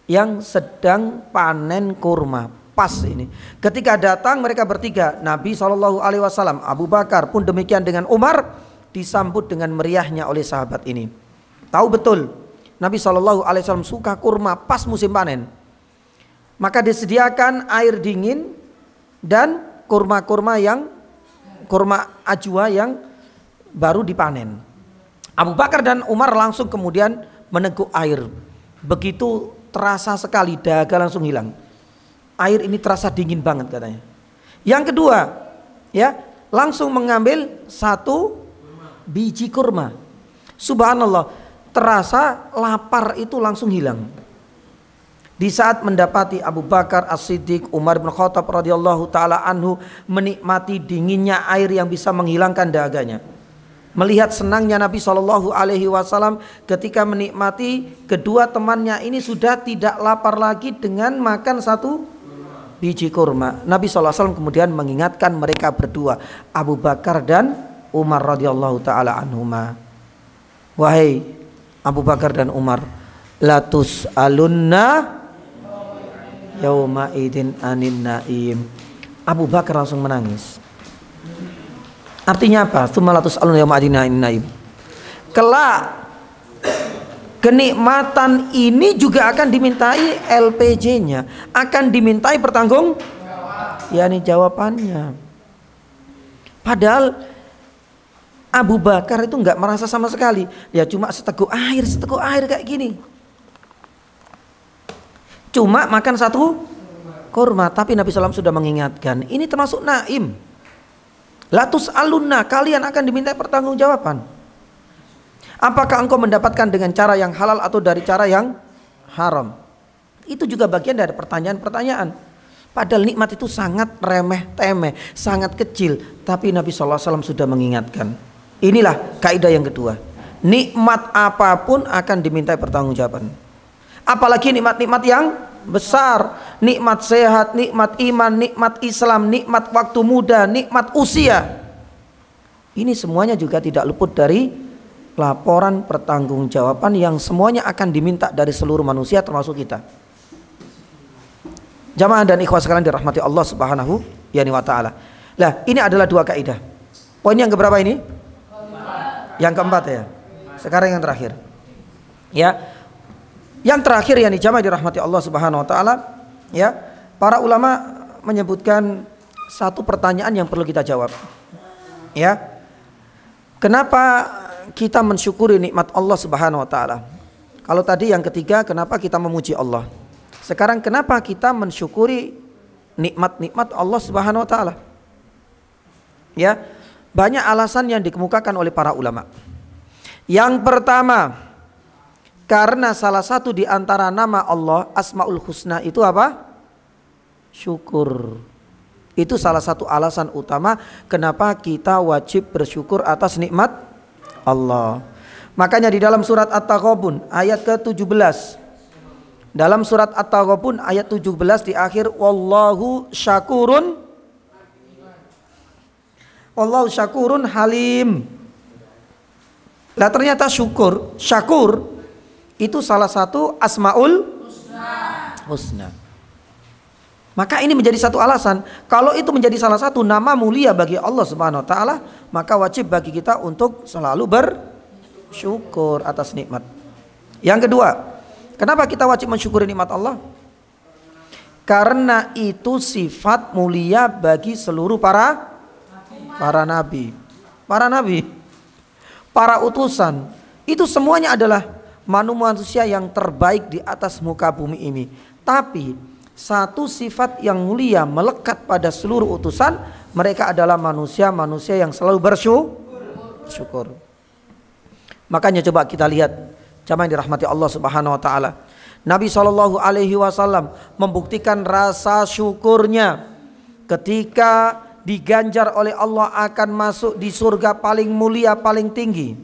yang sedang panen kurma. Pas ini. Ketika datang mereka bertiga, Nabi SAW, Abu Bakar pun demikian dengan Umar, disambut dengan meriahnya oleh sahabat ini. Tahu betul Nabi SAW suka kurma pas musim panen. Maka disediakan air dingin dan kurma ajwa yang baru dipanen. Abu Bakar dan Umar langsung kemudian meneguk air. Begitu terasa sekali, dahaga langsung hilang. Air ini terasa dingin banget katanya. Yang kedua, ya, langsung mengambil satu biji kurma. Subhanallah, terasa lapar itu langsung hilang. Di saat mendapati Abu Bakar As-Siddiq, Umar bin Khattab radhiyallahu taala anhu menikmati dinginnya air yang bisa menghilangkan dahaganya. Melihat senangnya Nabi Shallallahu alaihi wasallam ketika menikmati kedua temannya ini sudah tidak lapar lagi dengan makan satu biji kurma. Nabi Shallallahu alaihi wasallam kemudian mengingatkan mereka berdua, Abu Bakar dan Umar radhiyallahu taala anhuma. Wahai Abu Bakar dan Umar, latus alunna yauma idin anin naim. Abu Bakar langsung menangis. Artinya apa? Tsumalatus alun yauma idin anin naim. Kelak kenikmatan ini juga akan dimintai LPJ-nya, akan dimintai pertanggung yakni jawabannya. Padahal Abu Bakar itu nggak merasa sama sekali, ya cuma seteguk air kayak gini. Cuma makan satu kurma, tapi Nabi SAW sudah mengingatkan, ini termasuk naim. Latus alunna, kalian akan dimintai pertanggungjawaban. Apakah engkau mendapatkan dengan cara yang halal atau dari cara yang haram? Itu juga bagian dari pertanyaan-pertanyaan. Padahal nikmat itu sangat remeh-temeh, sangat kecil, tapi Nabi SAW sudah mengingatkan. Inilah kaidah yang kedua. Nikmat apapun akan dimintai pertanggungjawaban. Apalagi nikmat-nikmat yang besar, nikmat sehat, nikmat iman, nikmat Islam, nikmat waktu muda, nikmat usia. Ini semuanya juga tidak luput dari laporan pertanggungjawaban yang semuanya akan diminta dari seluruh manusia termasuk kita. Jamaah dan ikhwah sekalian dirahmati Allah Subhanahu wa taala. Lah, ini adalah dua kaidah. Poin yang keberapa ini? Yang keempat ya. Sekarang yang terakhir. Ya. Yang terakhir yang jamaah dirahmati Allah Subhanahu wa taala, ya. Para ulama menyebutkan satu pertanyaan yang perlu kita jawab. Ya. Kenapa kita mensyukuri nikmat Allah Subhanahu wa taala? Kalau tadi yang ketiga, kenapa kita memuji Allah? Sekarang kenapa kita mensyukuri nikmat-nikmat Allah Subhanahu wa taala? Ya. Banyak alasan yang dikemukakan oleh para ulama. Yang pertama, karena salah satu di antara nama Allah Asmaul Husna itu apa? Syukur. Itu salah satu alasan utama kenapa kita wajib bersyukur atas nikmat Allah. Makanya di dalam surat At-Taghabun ayat ke-17. Dalam surat At-Taghabun ayat 17 di akhir wallahu syakurun halim. Lah ternyata syakur itu salah satu Asmaul Husna. Maka ini menjadi satu alasan. Kalau itu menjadi salah satu nama mulia bagi Allah Subhanahu wa taala, maka wajib bagi kita untuk selalu bersyukur atas nikmat. Yang kedua, kenapa kita wajib mensyukuri nikmat Allah? Karena itu sifat mulia bagi seluruh para nabi, para utusan. Itu semuanya adalah manusia yang terbaik di atas muka bumi ini. Tapi satu sifat yang mulia melekat pada seluruh utusan, mereka adalah manusia-manusia yang selalu bersyukur. Makanya coba kita lihat, jamaah yang dirahmati Allah Subhanahu wa taala. Nabi Shallallahu alaihi wasallam membuktikan rasa syukurnya ketika diganjar oleh Allah akan masuk di surga paling mulia, paling tinggi.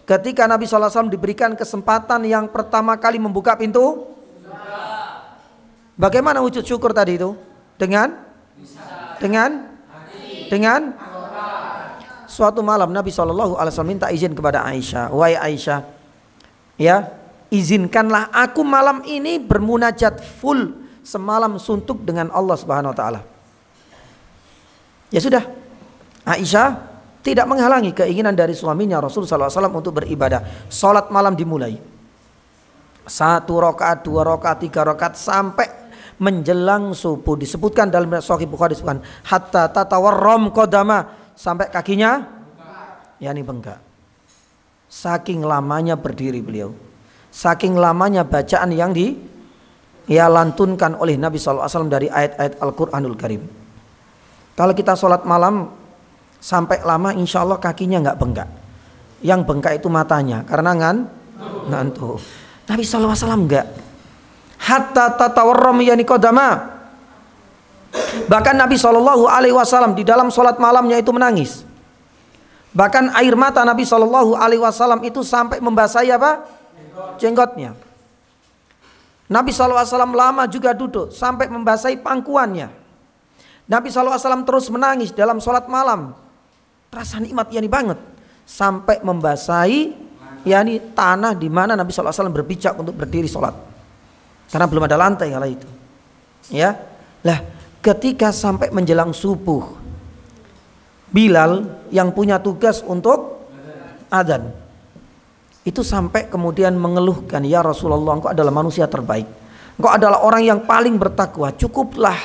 Ketika Nabi SAW diberikan kesempatan yang pertama kali membuka pintu, bagaimana wujud syukur tadi itu? Dengan suatu malam Nabi SAW minta izin kepada Aisyah, wahai Aisyah, ya, izinkanlah aku malam ini bermunajat full semalam suntuk dengan Allah Subhanahu Wa Taala. Ya sudah, Aisyah tidak menghalangi keinginan dari suaminya Rasulullah SAW untuk beribadah. Salat malam dimulai 1 rakaat, 2 rakaat, 3 rakaat sampai menjelang subuh. Disebutkan dalam Sahih Bukhari, disebutkan hatta tatawarram qadama, sampai kakinya yakni bengkak. Saking lamanya berdiri beliau, saking lamanya bacaan yang lantunkan oleh Nabi SAW dari ayat-ayat Al-Quranul Karim. Kalau kita sholat malam sampai lama, insya Allah kakinya nggak bengkak. Yang bengkak itu matanya, karena ngantuk. Nabi SAW enggak. Hatta tatawarram yani qadama. Bahkan Nabi SAW di dalam sholat malamnya itu menangis. Bahkan air mata Nabi SAW itu sampai membasahi apa? Jenggotnya. Nabi SAW lama juga duduk sampai membasahi pangkuannya. Nabi SAW terus menangis dalam sholat malam. Terasa nikmat yani banget. Sampai membasahi yani tanah di mana Nabi SAW berpijak untuk berdiri sholat. Karena belum ada lantai kala itu. Ya, lah ketika sampai menjelang subuh, Bilal yang punya tugas untuk adzan itu sampai kemudian mengeluhkan, ya Rasulullah, engkau adalah manusia terbaik, engkau adalah orang yang paling bertakwa, cukuplah,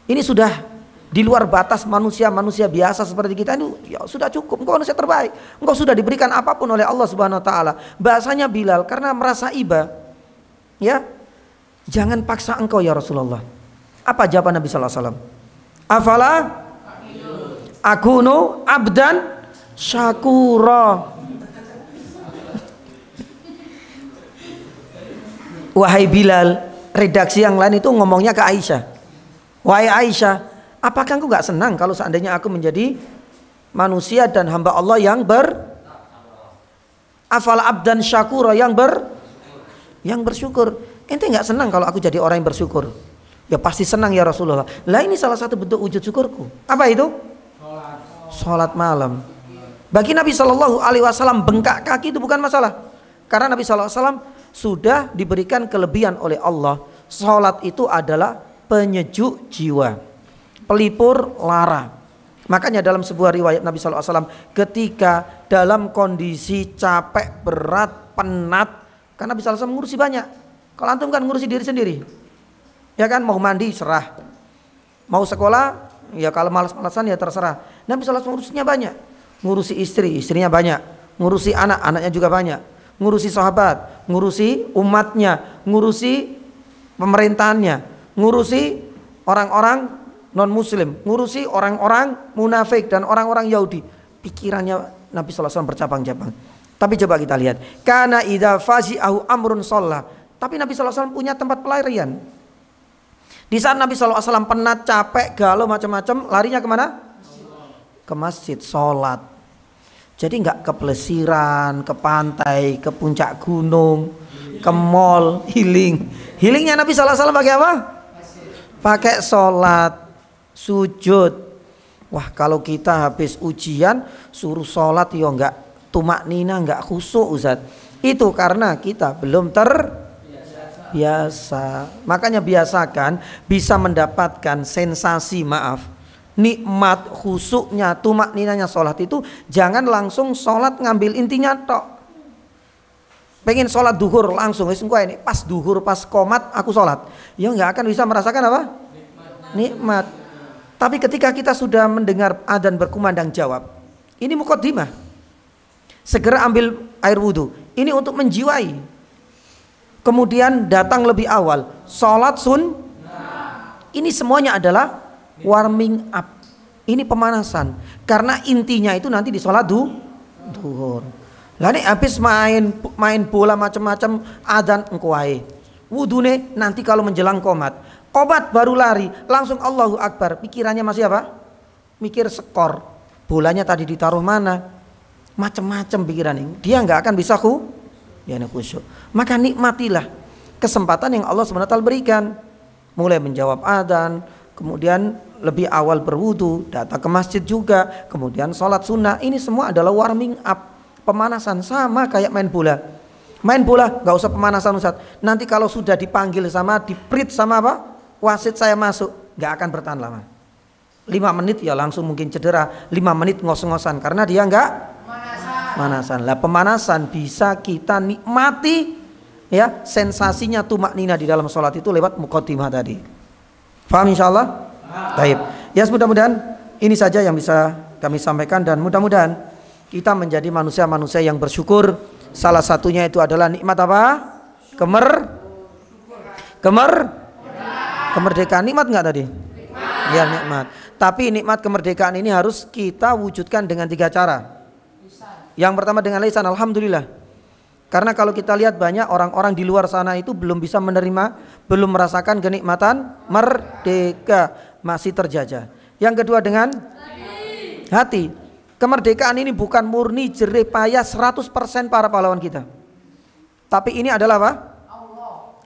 ini sudah di luar batas manusia biasa seperti kita ini, ya sudah cukup, engkau manusia terbaik, engkau sudah diberikan apapun oleh Allah Subhanahu Wa Taala. Bahasanya Bilal karena merasa iba, ya, jangan paksa engkau ya Rasulullah. Apa jawaban Nabi Sallallahu Alaihi Wasallam? Afala akunu abdan syakura. Wahai Bilal, redaksi yang lain itu ngomongnya ke Aisyah. Wahai Aisyah, apakah engkau gak senang kalau seandainya aku menjadi manusia dan hamba Allah yang afala abdan syakura, yang bersyukur. Ente gak senang kalau aku jadi orang yang bersyukur? Ya pasti senang ya Rasulullah. Lah ini salah satu bentuk wujud syukurku. Apa itu? Sholat malam. Bagi Nabi SAW bengkak kaki itu bukan masalah. Karena Nabi SAW sudah diberikan kelebihan oleh Allah. Sholat itu adalah penyejuk jiwa, pelipur lara. Makanya dalam sebuah riwayat Nabi SAW, ketika dalam kondisi capek, berat, penat, karena Nabi SAW ngurusi banyak. Kalau antum kan ngurusi diri sendiri, ya kan, mau mandi serah, mau sekolah ya kalau malas-malasan ya terserah. Nabi SAW ngurusinya banyak, ngurusi istri, istrinya banyak, ngurusi anak, anaknya juga banyak, ngurusi sahabat, ngurusi umatnya, ngurusi pemerintahannya, ngurusi orang-orang non muslim, ngurusi orang-orang munafik dan orang-orang Yahudi. Pikirannya Nabi SAW bercabang-cabang. Tapi coba kita lihat, kana idza fazi'ahu amrun sholla. Tapi Nabi SAW punya tempat pelarian. Di saat Nabi SAW penat, capek, galau, macam-macam, larinya kemana? Ke masjid, sholat. Jadi nggak ke pelesiran, ke pantai, ke puncak gunung, ke mall, healing. Healingnya Nabi SAW pakai apa? Pakai sholat, sujud. Wah, kalau kita habis ujian suruh sholat ya nggak tumak nina, nggak khusyuk Ustaz. Itu karena kita belum terbiasa. Makanya biasakan bisa mendapatkan sensasi, nikmat, khusyuknya, tumak ninanya sholat itu. Jangan langsung sholat ngambil intinya tok. Pengen sholat duhur langsung, ini pas duhur, pas qomat aku sholat, ya nggak akan bisa merasakan apa? Nikmat. Tapi ketika kita sudah mendengar adzan berkumandang jawab, ini muqaddimah, segera ambil air wudhu, ini untuk menjiwai. Kemudian datang lebih awal, sholat ini semuanya adalah warming up, ini pemanasan. Karena intinya itu nanti di sholat duhur. Lah nih habis main bola macam-macam, adzan engko wae. Wudune nanti kalau menjelang qomat baru lari, langsung Allahu Akbar. Pikirannya masih apa? Mikir skor. Bolanya tadi ditaruh mana? Macam-macam pikirannya. Dia nggak akan bisa khusyuk. Maka nikmatilah kesempatan yang Allah SWT berikan. Mulai menjawab adzan, kemudian lebih awal berwudu, datang ke masjid juga, kemudian sholat sunnah. Ini semua adalah warming up, pemanasan, sama kayak main bola. Main bola nggak usah pemanasan Ustaz. Nanti kalau sudah dipanggil sama diprit sama apa? Wasit saya masuk, nggak akan bertahan lama. 5 menit ya langsung mungkin cedera, 5 menit ngos-ngosan karena dia nggak pemanasan. Lah pemanasan bisa kita nikmati ya, sensasinya tumak nina di dalam sholat itu lewat muqaddimah tadi. Paham insyaallah? Baik. Ya, mudah-mudahan ini saja yang bisa kami sampaikan dan mudah-mudahan kita menjadi manusia-manusia yang bersyukur. Salah satunya itu adalah nikmat apa? Kemerdekaan. Nikmat enggak tadi? Ya, nikmat. Tapi nikmat kemerdekaan ini harus kita wujudkan dengan 3 cara. Yang pertama dengan lisan, alhamdulillah. Karena kalau kita lihat banyak orang-orang di luar sana itu belum bisa menerima, belum merasakan kenikmatan merdeka, masih terjajah. Yang kedua dengan hati. Kemerdekaan ini bukan murni jerih payah 100% para pahlawan kita. Tapi ini adalah apa?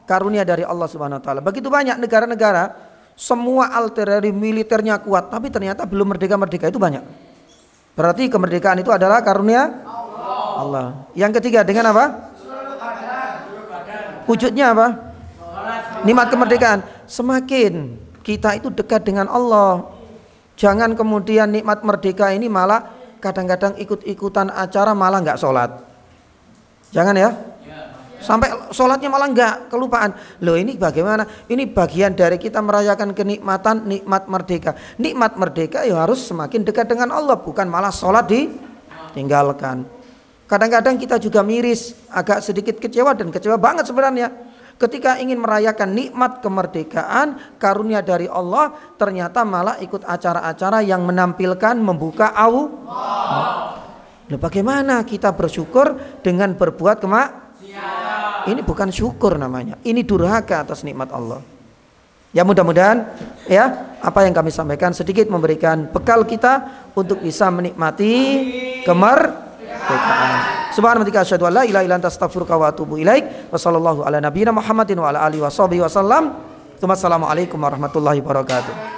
Karunia dari Allah Subhanahu wa taala. Begitu banyak negara-negara semua artileri militernya kuat, tapi ternyata belum merdeka-merdeka, itu banyak. Berarti kemerdekaan itu adalah karunia Allah. Yang ketiga dengan apa? Wujudnya apa? Nikmat kemerdekaan. Semakin kita itu dekat dengan Allah, jangan kemudian nikmat merdeka ini malah kadang-kadang ikut-ikutan acara malah nggak sholat. Jangan ya. Sampai sholatnya malah nggak, kelupaan. Loh, ini bagaimana? Ini bagian dari kita merayakan kenikmatan nikmat merdeka. Nikmat merdeka ya harus semakin dekat dengan Allah, bukan malah sholat ditinggalkan. Kadang-kadang kita juga miris, agak sedikit kecewa dan kecewa banget sebenarnya. Ketika ingin merayakan nikmat kemerdekaan, karunia dari Allah, ternyata malah ikut acara-acara yang menampilkan membuka Allah. Loh, bagaimana kita bersyukur dengan berbuat ini bukan syukur namanya, ini durhaka atas nikmat Allah. Ya mudah-mudahan ya apa yang kami sampaikan sedikit memberikan bekal kita untuk bisa menikmati kemerdekaan. Subhanallah, asyhadu an la ilaha illa anta astaghfiruka wa atubu ilaik. Wa sallallahu ala nabiyyina Muhammadin wa ala alihi washabihi wasallam. Assalamualaikum warahmatullahi wabarakatuh.